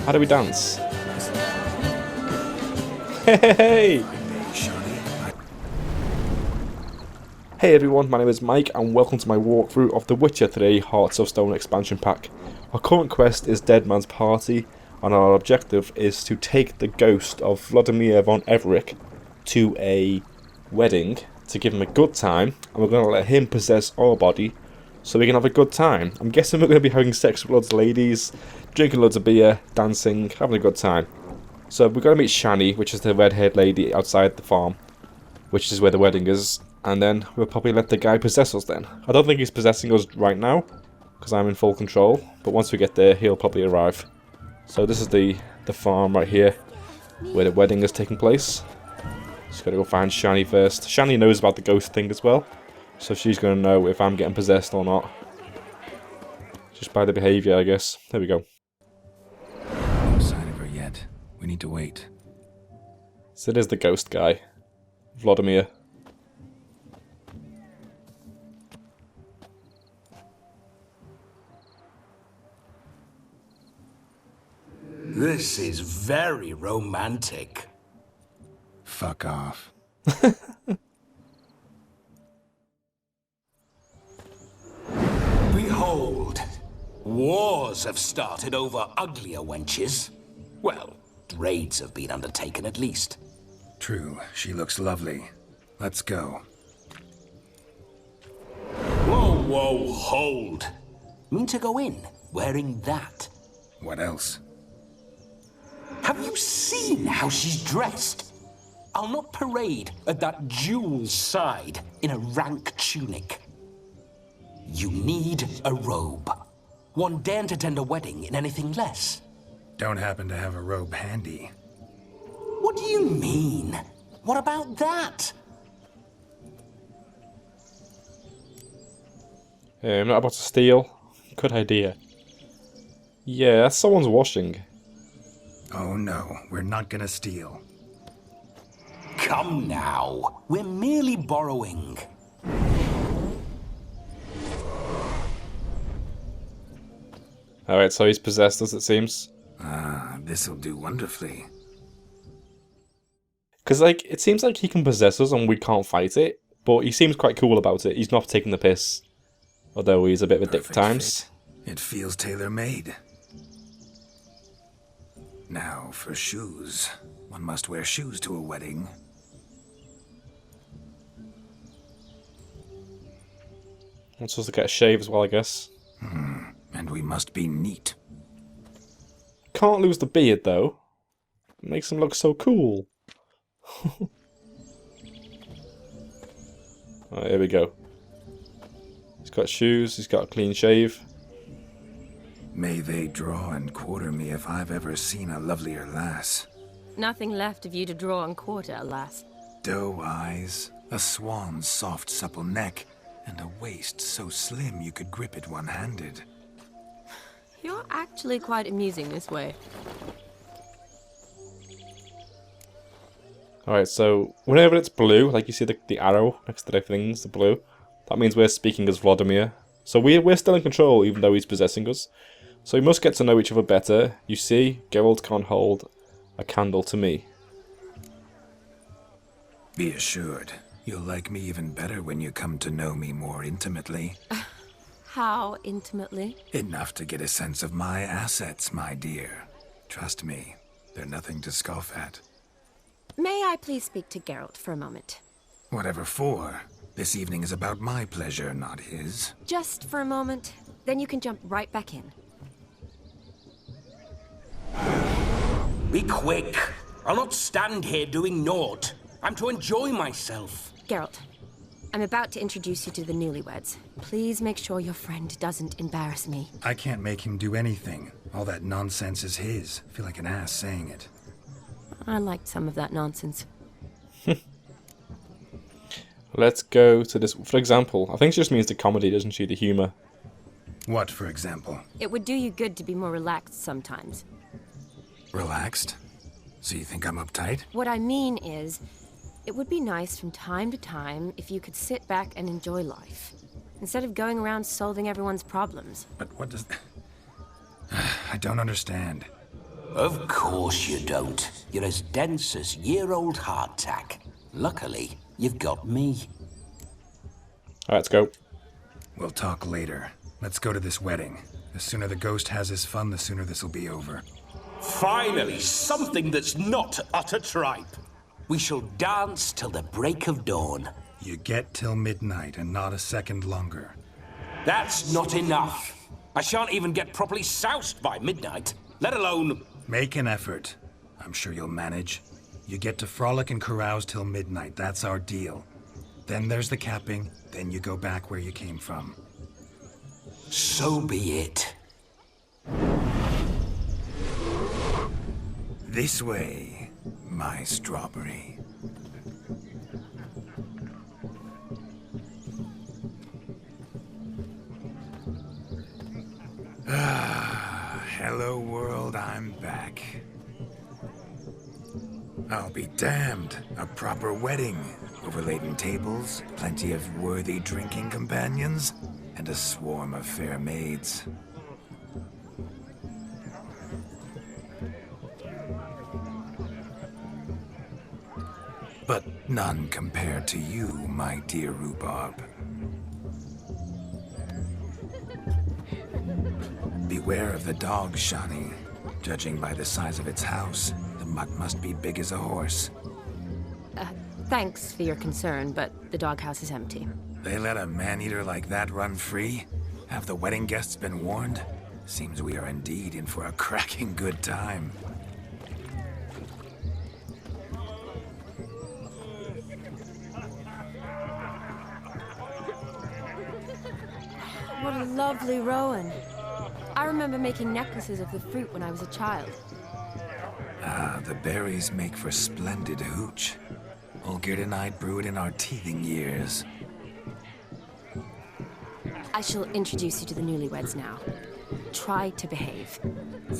How do we dance? Hey! Hey everyone, my name is Mike and welcome to my walkthrough of The Witcher 3 Hearts of Stone expansion pack. Our current quest is Dead Man's Party and our objective is to take the ghost of Vlodimir von Everec to a wedding to give him a good time, and we're going to let him possess our body so we can have a good time. I'm guessing we're going to be having sex with loads of ladies, drinking loads of beer, dancing, having a good time. So we're going to meet Shani, which is the red-haired lady outside the farm, which is where the wedding is, and then we'll probably let the guy possess us then. I don't think he's possessing us right now, because I'm in full control, but once we get there, he'll probably arrive. So this is the farm right here, where the wedding is taking place. Just gotta go find Shani first. Shani knows about the ghost thing as well, so she's gonna know if I'm getting possessed or not. Just by the behaviour, I guess. There we go. No sign of her yet. We need to wait. So it is the ghost guy, Vlodimir. This is very romantic. Fuck off. Behold, wars have started over uglier wenches. Well, raids have been undertaken at least. True, she looks lovely. Let's go. Whoa, whoa, hold. Mean to go in, wearing that? What else? Have you seen how she's dressed? I'll not parade at that jewel's side in a rank tunic. You need a robe. One daren't attend a wedding in anything less. Don't happen to have a robe handy. What do you mean? What about that? I'm not about to steal. Good idea. Yeah, that's someone's washing. Oh no, we're not gonna steal. Come now, we're merely borrowing. Alright, so he's possessed us, it seems. Ah, this'll do wonderfully. Because, like, it seems like he can possess us and we can't fight it, but he seems quite cool about it. He's not taking the piss. Although he's a bit of a dick at times. Fit. It feels tailor-made. Now, for shoes. One must wear shoes to a wedding. I'm supposed to get a shave as well, I guess. And we must be neat. Can't lose the beard, though. It makes him look so cool. Alright, here we go. He's got shoes, he's got a clean shave. May they draw and quarter me if I've ever seen a lovelier lass. Nothing left of you to draw and quarter, alas. Doe eyes, a swan's soft supple neck, and a waist so slim you could grip it one-handed. You're actually quite amusing this way. Alright, so whenever it's blue, like you see the arrow next to the things, the blue, that means we're speaking as Vlodimir. So we're still in control even though he's possessing us. So we must get to know each other better. You see, Geralt can't hold a candle to me. Be assured, you'll like me even better when you come to know me more intimately. How intimately? Enough to get a sense of my assets, my dear. Trust me, they're nothing to scoff at. May I please speak to Geralt for a moment? Whatever for. This evening is about my pleasure, not his. Just for a moment, then you can jump right back in. Be quick. I'll not stand here doing naught. I'm to enjoy myself. Geralt, I'm about to introduce you to the newlyweds. Please make sure your friend doesn't embarrass me. I can't make him do anything. All that nonsense is his. I feel like an ass saying it. I liked some of that nonsense. Let's go to this. For example, I think she just means the comedy, doesn't she? The humour. What, for example? It would do you good to be more relaxed sometimes. Relaxed? So you think I'm uptight? What I mean is, it would be nice from time to time if you could sit back and enjoy life, instead of going around solving everyone's problems. But what does... I don't understand. Of course you don't. You're as dense as year-old hardtack. Luckily, you've got me. Alright, let's go. We'll talk later. Let's go to this wedding. The sooner the ghost has his fun, the sooner this'll be over. Finally, something that's not utter tripe. We shall dance till the break of dawn. You get till midnight and not a second longer. That's not enough. I shan't even get properly soused by midnight, let alone... Make an effort. I'm sure you'll manage. You get to frolic and carouse till midnight. That's our deal. Then there's the capping. Then you go back where you came from. So be it. This way, my strawberry. Hello world, I'm back. I'll be damned. A proper wedding. Overladen tables, plenty of worthy drinking companions, and a swarm of fair maids. But none compared to you, my dear rhubarb. Beware of the dog, Shani. Judging by the size of its house, the mutt must be big as a horse. Thanks for your concern, but the doghouse is empty. They let a man-eater like that run free? Have the wedding guests been warned? Seems we are indeed in for a cracking good time. What a lovely rowan. I remember making necklaces of the fruit when I was a child. Ah, the berries make for splendid hooch. Olgerd and I brewed in our teething years. I shall introduce you to the newlyweds now. Try to behave.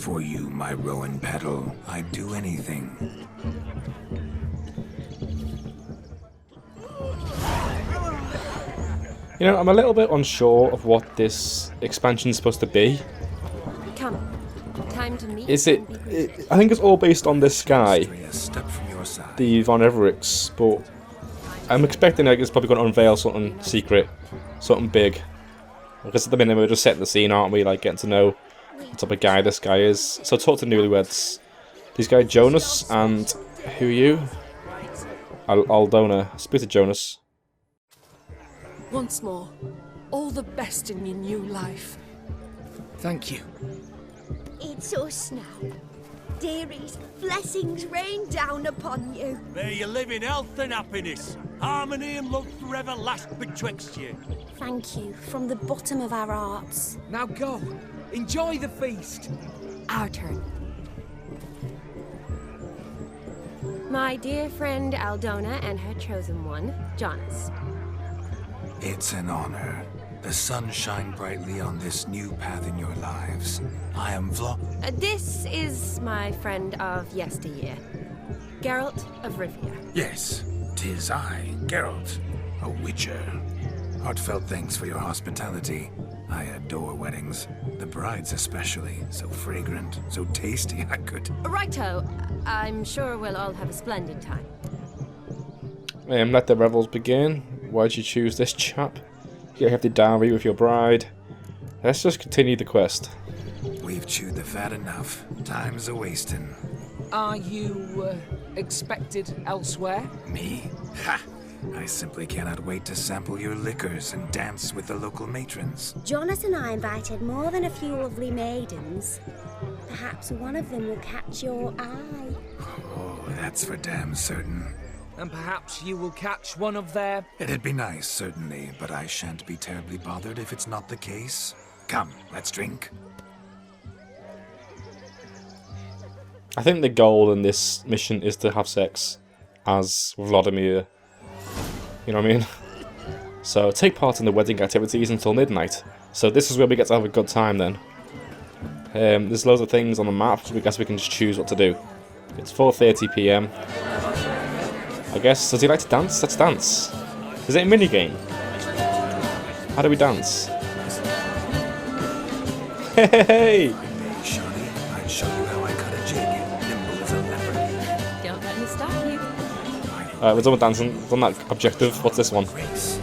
For you, my rowan petal, I'd do anything. You know, I'm a little bit unsure of what this expansion is supposed to be. Come. Time to meet. Is it... I think it's all based on this guy, A step from your side. the Von Everecs, but I'm expecting like it's probably going to unveil something secret, something big. Because at the minute we're just setting the scene, aren't we? Like getting to know what type of guy this guy is. So talk to newlyweds. These guys, Jonas, and who are you? Aldona. Speak to Jonas. Once more, all the best in your new life. Thank you. It's us now. Dearies, blessings rain down upon you. May you live in health and happiness. Harmony and love forever last betwixt you. Thank you from the bottom of our hearts. Now go. Enjoy the feast. Our turn. My dear friend Aldona and her chosen one, Jonas. It's an honor. The sun shine brightly on this new path in your lives. I am This is my friend of yesteryear, Geralt of Rivia. Yes, 'tis I, Geralt, a witcher. Heartfelt thanks for your hospitality. I adore weddings. The brides especially. So fragrant, so tasty, I could... Righto. I'm sure we'll all have a splendid time. Let the revels begin. Why'd you choose this chap? You have the dowry with your bride. Let's just continue the quest. We've chewed the fat enough. Time's a-wasting. Are you expected elsewhere? Me? Ha! I simply cannot wait to sample your liquors and dance with the local matrons. Jonas and I invited more than a few lovely maidens. Perhaps one of them will catch your eye. Oh, that's for damn certain. And perhaps you will catch one of their... It'd be nice, certainly, but I shan't be terribly bothered if it's not the case. Come, let's drink. I think the goal in this mission is to have sex as Vlodimir. You know what I mean? So take part in the wedding activities until midnight. So this is where we get to have a good time then. There's loads of things on the map, so I guess we can just choose what to do. It's 4:30 PM. I guess, does he like to dance? Let's dance. Is it a minigame? How do we dance? Hey! Shani, I'd show you how I cut a jig. We're done with dancing, done that objective. What's this one? Thanks.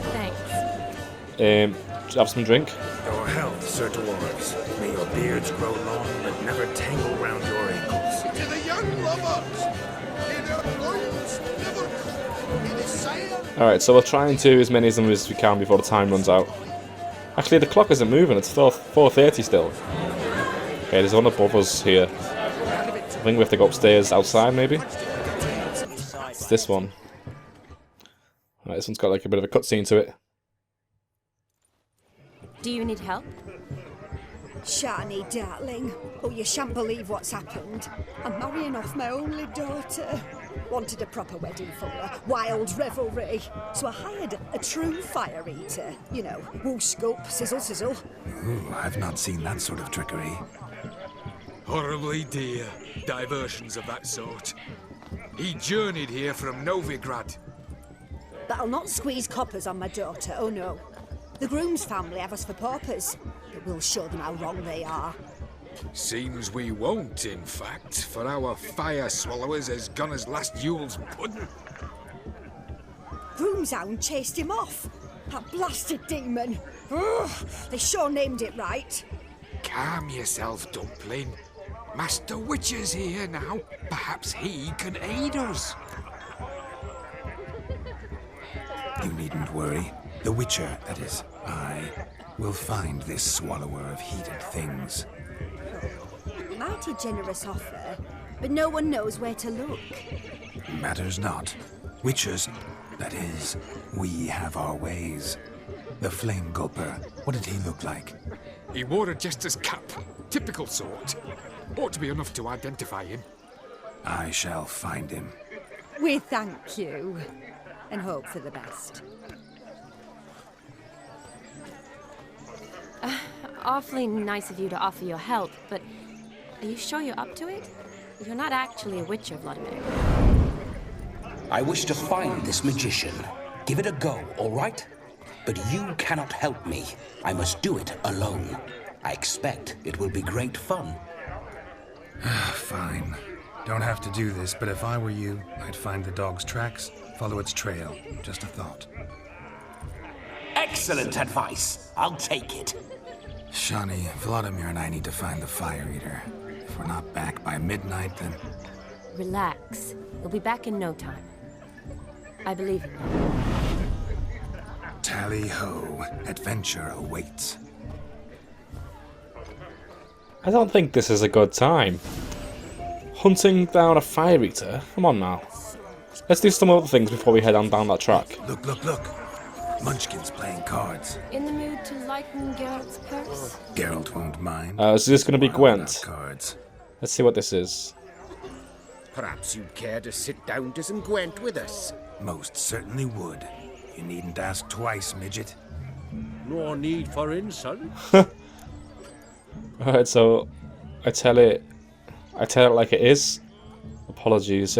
Have some drink. Your health, Sir Dwarves. May your beards grow long, but never tangle round your ankles. To the young lovers, in our loins, never in the sire. Alright, so we'll try and do as many of them as we can before the time runs out. Actually, the clock isn't moving, it's still 4:30 still. Okay, there's one above us here. I think we have to go upstairs outside, maybe? It's this one. Alright, this one's got like a bit of a cutscene to it. Do you need help? Shani, darling. Oh, you shan't believe what's happened. I'm marrying off my only daughter. Wanted a proper wedding for her, wild revelry. So I hired a true fire eater. You know, whoosh, gulp, sizzle, sizzle. Ooh, I've not seen that sort of trickery. Horribly dear diversions of that sort. He journeyed here from Novigrad. But I'll not squeeze coppers on my daughter, oh no. The groom's family have us for paupers, but we'll show them how wrong they are. Seems we won't, in fact, for our fire swallowers has gone as last Yule's pudding. Groom's hound chased him off. That blasted demon. Ugh, they sure named it right. Calm yourself, Dumpling. Master Witcher's here now. Perhaps he can aid us. You needn't worry. The Witcher, that is, I, will find this swallower of heated things. Mighty generous offer, but no one knows where to look. Matters not. Witchers, that is, we have our ways. The Flame Gulper, what did he look like? He wore a jester's cap. Typical sort. Ought to be enough to identify him. I shall find him. We thank you, and hope for the best. Awfully nice of you to offer your help, but are you sure you're up to it? You're not actually a witcher, Vlodimir. I wish to find this magician. Give it a go, all right? But you cannot help me. I must do it alone. I expect it will be great fun. Fine. Don't have to do this, but if I were you, I'd find the dog's tracks, follow its trail. Just a thought. Excellent advice. I'll take it. Shani, Vlodimir and I need to find the fire eater. If we're not back by midnight, then... Relax. You'll be back in no time. I believe in you. Tally-ho. Adventure awaits. I don't think this is a good time. Hunting down a fire eater? Come on now. Let's do some other things before we head on down that track. Look, look, look. Munchkin's playing cards. In the mood to lighten Geralt's purse? Geralt won't mind. So this is going to be Gwent. Cards. Let's see what this is. Perhaps you'd care to sit down to some Gwent with us. Most certainly would. You needn't ask twice, midget. No need for insult. Alright, so I tell it like it is. Apologies.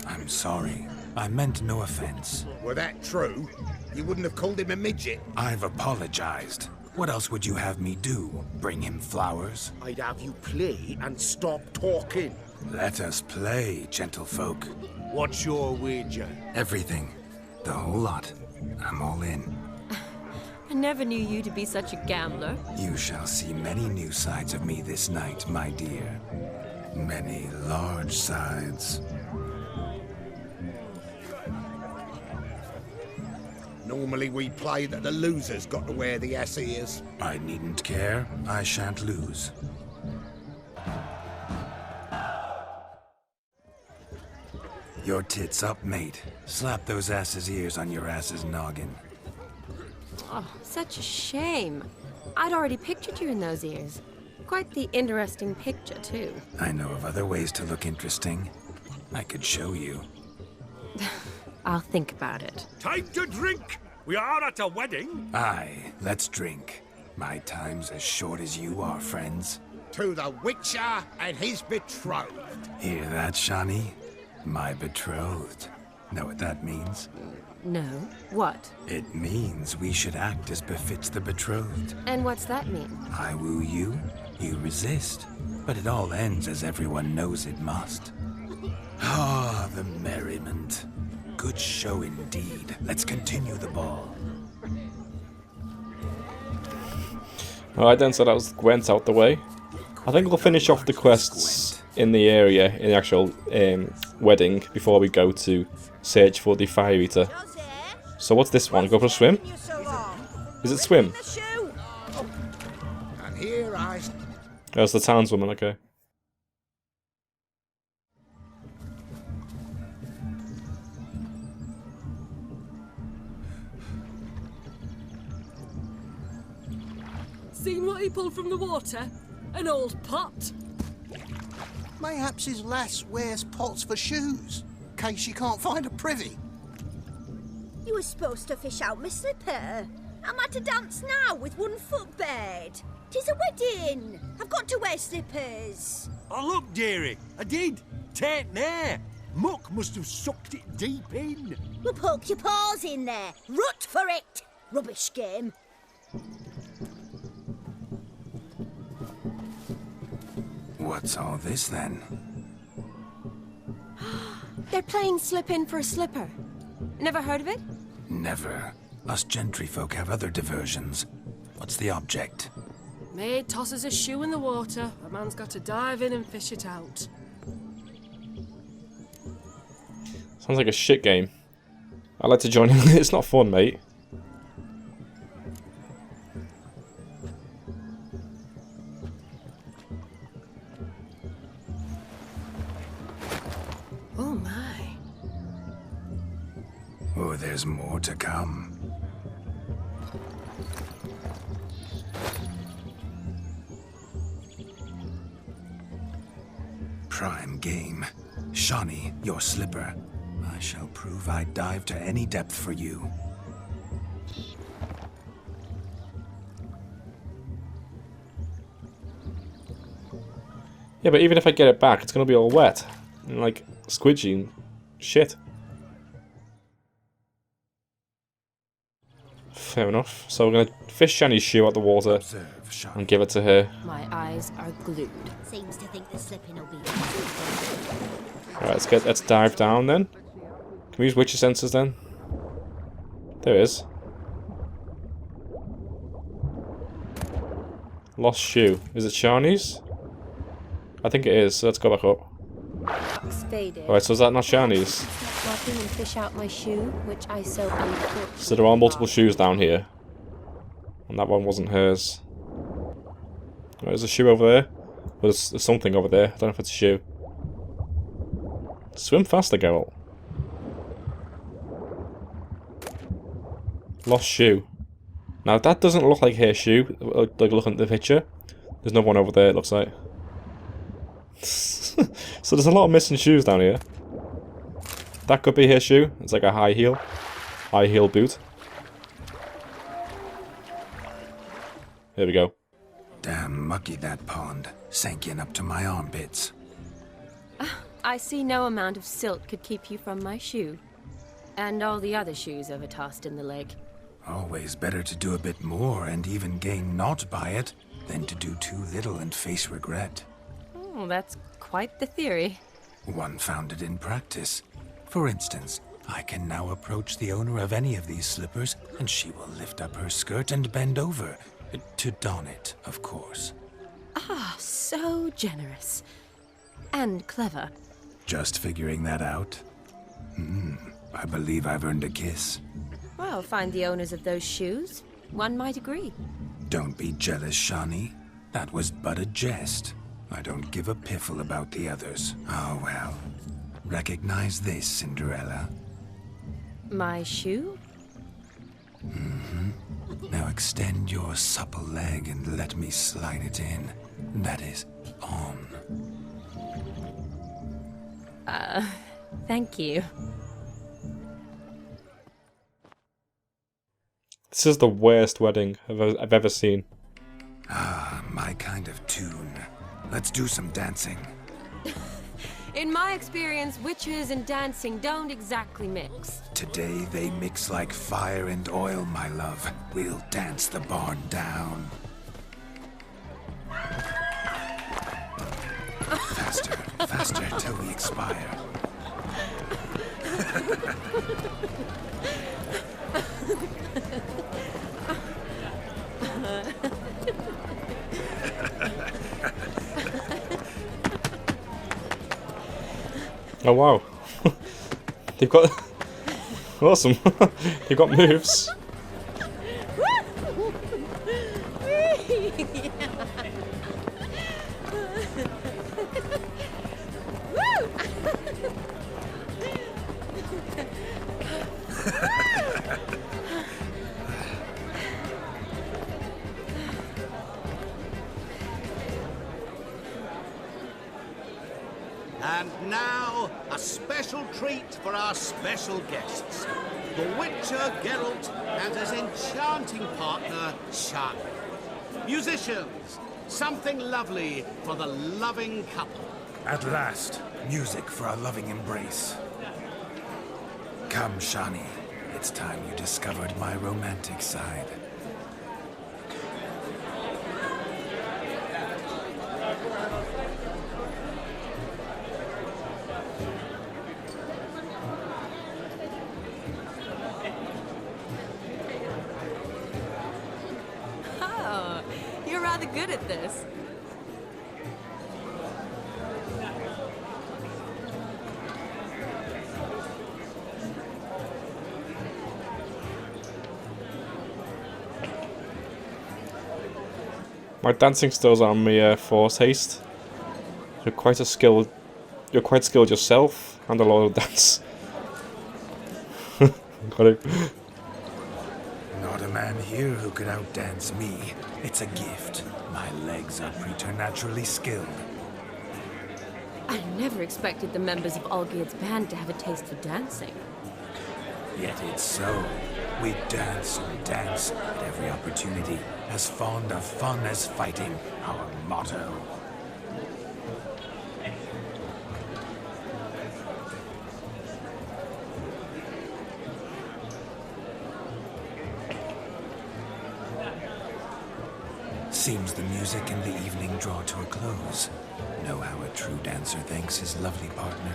I'm sorry. I meant no offense. Were that true, you wouldn't have called him a midget. I've apologized. What else would you have me do? Bring him flowers? I'd have you play and stop talking. Let us play, gentlefolk. What's your wager? Everything. The whole lot. I'm all in. I never knew you to be such a gambler. You shall see many new sides of me this night, my dear. Many large sides. Normally we play that the loser's got to wear the ass ears. I needn't care. I shan't lose. Your tits up, mate. Slap those asses' ears on your ass's noggin. Oh, such a shame. I'd already pictured you in those ears. Quite the interesting picture, too. I know of other ways to look interesting. I could show you. I'll think about it. Time to drink! We are at a wedding. Aye, let's drink. My time's as short as you are, friends. To the Witcher and his betrothed. Hear that, Shani? My betrothed. Know what that means? No. What? It means we should act as befits the betrothed. And what's that mean? I woo you, you resist. But it all ends as everyone knows it must. Ah, the merriment. good show indeed. Let's continue the ball. Alright then, so that was Gwent out the way. I think we'll finish off the quests in the area, in the actual wedding, before we go to search for the Fire Eater. So what's this one? Go for a swim? Is it swim? And here I... Oh, it's the townswoman, okay. Seen what he pulled from the water? An old pot. Mayhaps his lass wears pots for shoes, in case she can't find a privy. You were supposed to fish out my slipper. I'm at a dance now with one foot bared. 'Tis a wedding. I've got to wear slippers. Oh, look, dearie, I did. Tain't there. Muck must have sucked it deep in. Well, poke your paws in there. Rut for it. Rubbish game. What's all this then? They're playing slip in for a slipper. Never heard of it? Never. Us gentry folk have other diversions. What's the object? Maid tosses a shoe in the water. A man's got to dive in and fish it out. Sounds like a shit game. I'd like to join in. It's not fun, mate. Oh my. Oh, there's more to come. Prime game. Shawnee, your slipper. I shall prove I dive to any depth for you. Yeah, but even if I get it back, it's gonna be all wet. And like, squidgy and shit. Fair enough. So we're gonna fish Shani's shoe out the water and give it to her. My eyes are glued. Seems to think the slipping will be... Alright, let's dive down then. Can we use witcher sensors then? There is. Lost shoe. Is it Shani's? I think it is, so let's go back up. Alright, so is that not Shani's? Walking and fish out my shoe, which I so unfortunately... So there are multiple shoes down here. And that one wasn't hers. Right, there's a shoe over there. Well, there's something over there. I don't know if it's a shoe. Swim faster, Geralt. Lost shoe. Now that doesn't look like her shoe, like looking at the picture. There's another one over there, it looks like. So there's a lot of missing shoes down here. That could be her shoe. It's like a high heel boot. Here we go. Damn mucky that pond. Sank in up to my armpits. I see no amount of silt could keep you from my shoe. And all the other shoes overtossed in the lake. Always better to do a bit more and even gain naught by it than to do too little and face regret. Oh, that's quite the theory. One founded in practice. For instance, I can now approach the owner of any of these slippers, and she will lift up her skirt and bend over. To don it, of course. Ah, so generous. And clever. Just figuring that out? I believe I've earned a kiss. Well, find the owners of those shoes. One might agree. Don't be jealous, Shawnee. That was but a jest. I don't give a piffle about the others. Oh well. Recognize this, Cinderella? My shoe? Now extend your supple leg and let me slide it in. That is, on. Thank you. This is the worst wedding I've ever seen. Ah, my kind of tune. Let's do some dancing. In my experience, witches and dancing don't exactly mix. Today they mix like fire and oil, my love. We'll dance the barn down. Faster, faster till we expire. Oh wow. They've got... Awesome. They've got moves. And now, a special treat for our special guests. The Witcher Geralt and his enchanting partner, Shani. Musicians, something lovely for the loving couple. At last, music for our loving embrace. Come, Shani. It's time you discovered my romantic side. Oh, you're rather good at this. My dancing skills are my force haste. You're quite skilled yourself, and a lot of dance. Got it. Not a man here who could outdance me. It's a gift. My legs are preternaturally skilled. I never expected the members of Olgierd's band to have a taste for dancing. Yet it's so. We dance and dance at every opportunity, as fond of fun as fighting, our motto. Seems the music and the evening draw to a close. Know how a true dancer thanks his lovely partner?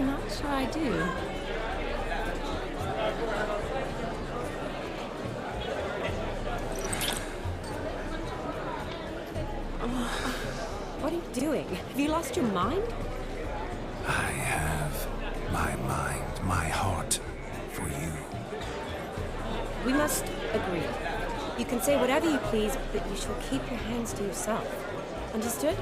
Not sure I do. What are you doing? Have you lost your mind? I have my mind, my heart for you. We must agree. You can say whatever you please, but you shall keep your hands to yourself. Understood?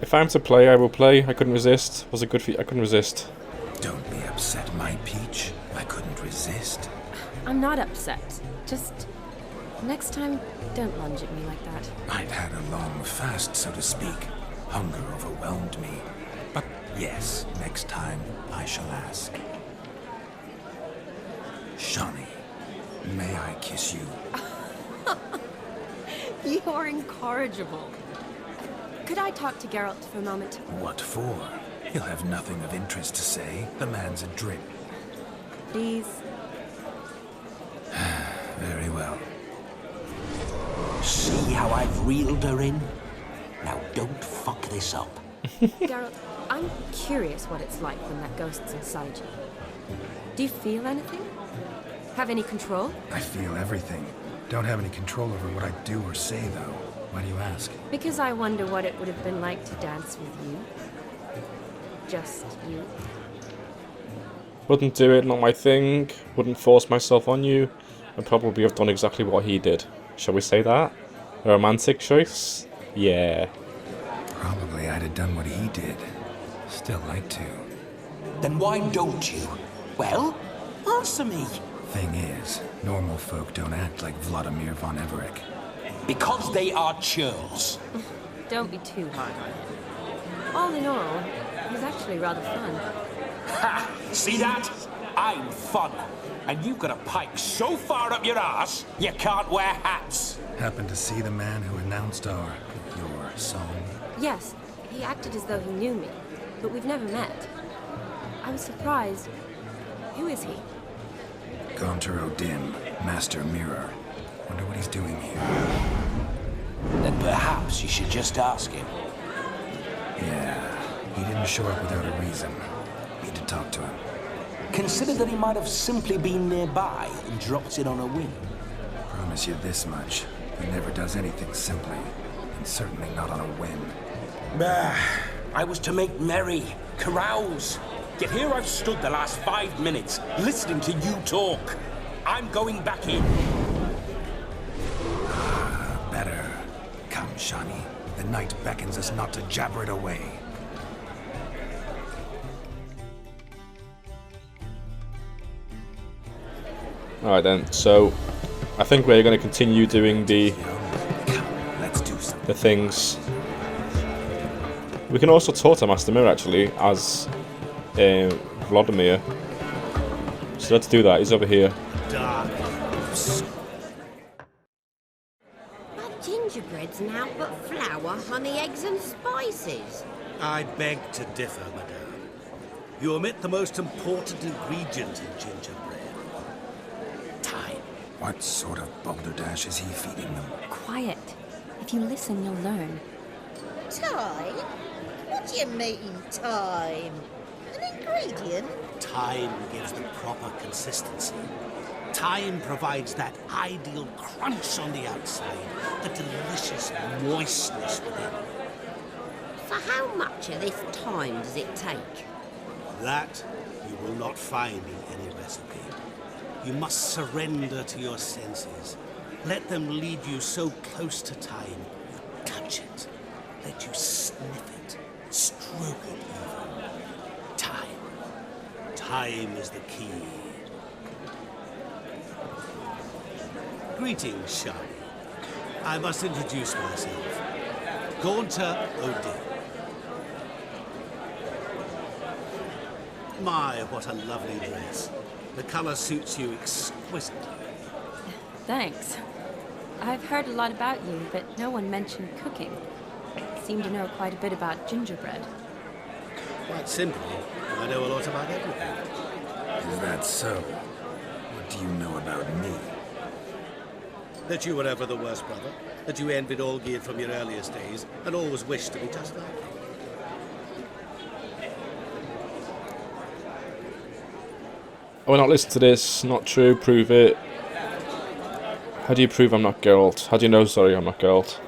If I'm to play, I will play. I couldn't resist. Was a good feat. I couldn't resist. Don't be upset, my peach. I couldn't resist. I'm not upset. Just next time, don't lunge at me like that. I'd had a long fast, so to speak. Hunger overwhelmed me. But yes, next time I shall ask. Shani, may I kiss you? You're incorrigible. Could I talk to Geralt for a moment? What for? He'll have nothing of interest to say. The man's a drip. Please. Very well. See how I've reeled her in? Now don't fuck this up. Geralt, I'm curious what it's like when that ghost's inside you. Do you feel anything? Have any control? I feel everything. Don't have any control over what I do or say, though. Why do you ask? Because I wonder what it would have been like to dance with you. Just you. Wouldn't do it, not my thing. Wouldn't force myself on you. I'd probably have done exactly what he did. Shall we say that? A romantic choice? Yeah. Probably I'd have done what he did. Still like to. Then why don't you? Well, answer me. Thing is, normal folk don't act like Vlodimir von Everec. Because they are churls. Don't be too hard on him. All in all, he's actually rather fun. Ha! See that? I'm fun. And you've got a pipe so far up your ass, you can't wear hats. Happened to see the man who announced your song? Yes, he acted as though he knew me, but we've never met. I was surprised. Who is he? Gaunter O'Dim, Master Mirror. Wonder what he's doing here. Then perhaps you should just ask him. Yeah, he didn't show up without a reason. Need to talk to him. Consider that he might have simply been nearby and dropped in on a whim. Promise you this much. He never does anything simply, and certainly not on a whim. Bah, I was to make merry, carouse. Yet here I've stood the last 5 minutes, listening to you talk. I'm going back in. Better. Come, Shani. The night beckons us not to jabber it away. Alright then, so I think we're going to continue doing the things. We can also talk to Master Mirror actually as Vlodimir. So let's do that. He's over here. My gingerbread's now but flour, honey, eggs and spices. I beg to differ, madame. You omit the most important ingredient in gingerbread. Time. What sort of balderdash is he feeding them? Quiet. If you listen, you'll learn. Time? What do you mean, time? An ingredient? Time gives the proper consistency. Time provides that ideal crunch on the outside, the delicious moistness within. For how much of this time does it take? That you will not find in any recipe. You must surrender to your senses. Let them lead you so close to time, you touch it. Let you sniff it, stroke it even. Time. Time is the key. Greetings, Shani. I must introduce myself. Gaunter Odin. My, what a lovely dress. The color suits you exquisitely. Thanks. I've heard a lot about you, but no one mentioned cooking. Seem to know quite a bit about gingerbread. Quite simply, I know a lot about everything. Is that so? What do you know about me? That you were ever the worst brother, that you envied Olgierd from your earliest days, and always wished to be just like him. I will not listen to this. Not true. Prove it. How do you prove I'm not Geralt? How do you know, sorry, I'm not Geralt?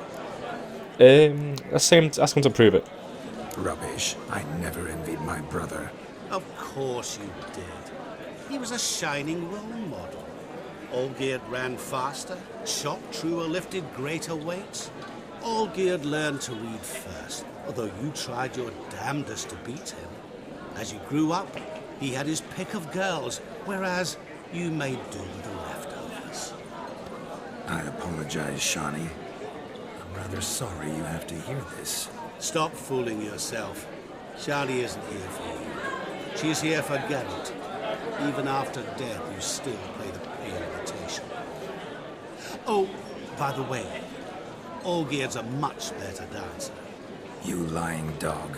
Ask him to prove it. Rubbish. I never envied my brother. Of course you did. He was a shining role model. Olgierd ran faster, shot truer, lifted greater weights. Olgierd learned to read first, although you tried your damnedest to beat him. As you grew up, he had his pick of girls, whereas you made do with the leftovers. I apologize, Shani. I'm rather sorry you have to hear this. Stop fooling yourself. Shani isn't here for you. She's here for Geralt. Even after death, you still play the pale imitation. Oh, by the way, Olgierd's a much better dancer. You lying dog.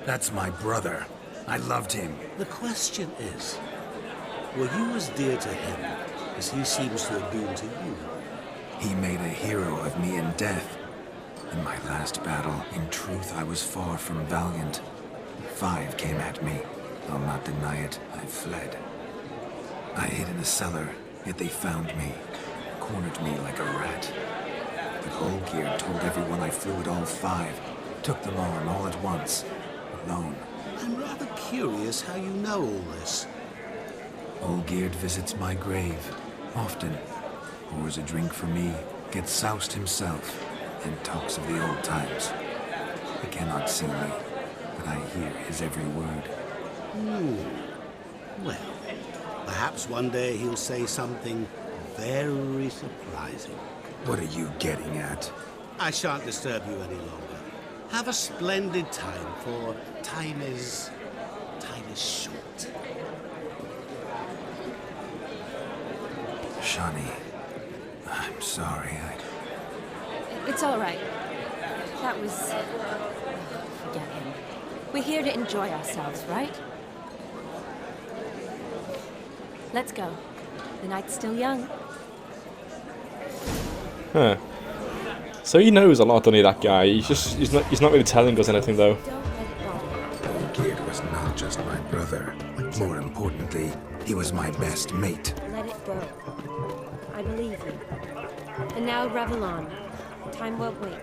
That's my brother. I loved him. The question is, were you as dear to him as he seems to have been to you? He made a hero of me in death. In my last battle, in truth, I was far from valiant. 5 came at me. I'll not deny it, I fled. I hid in a cellar, yet they found me, cornered me like a rat. But Olgierd told everyone I flew at all 5, took them on all at once, alone. I'm rather curious how you know all this. Olgierd visits my grave, often. Pours a drink for me, gets soused himself, and talks of the old times. He cannot see me, but I hear his every word. Well, perhaps one day he'll say something very surprising. What are you getting at? I shan't disturb you any longer. Have a splendid time, for time is short. Shani, I'm sorry, It's all right. That was... forget him. We're here to enjoy ourselves, right? Let's go. The night's still young. Huh. So he knows a lot, doesn't he, that guy? He's not really telling us anything, though. Don't was not just my brother. More importantly, he was my best mate. Let it go. I believe you. And now revel on. Time won't wait.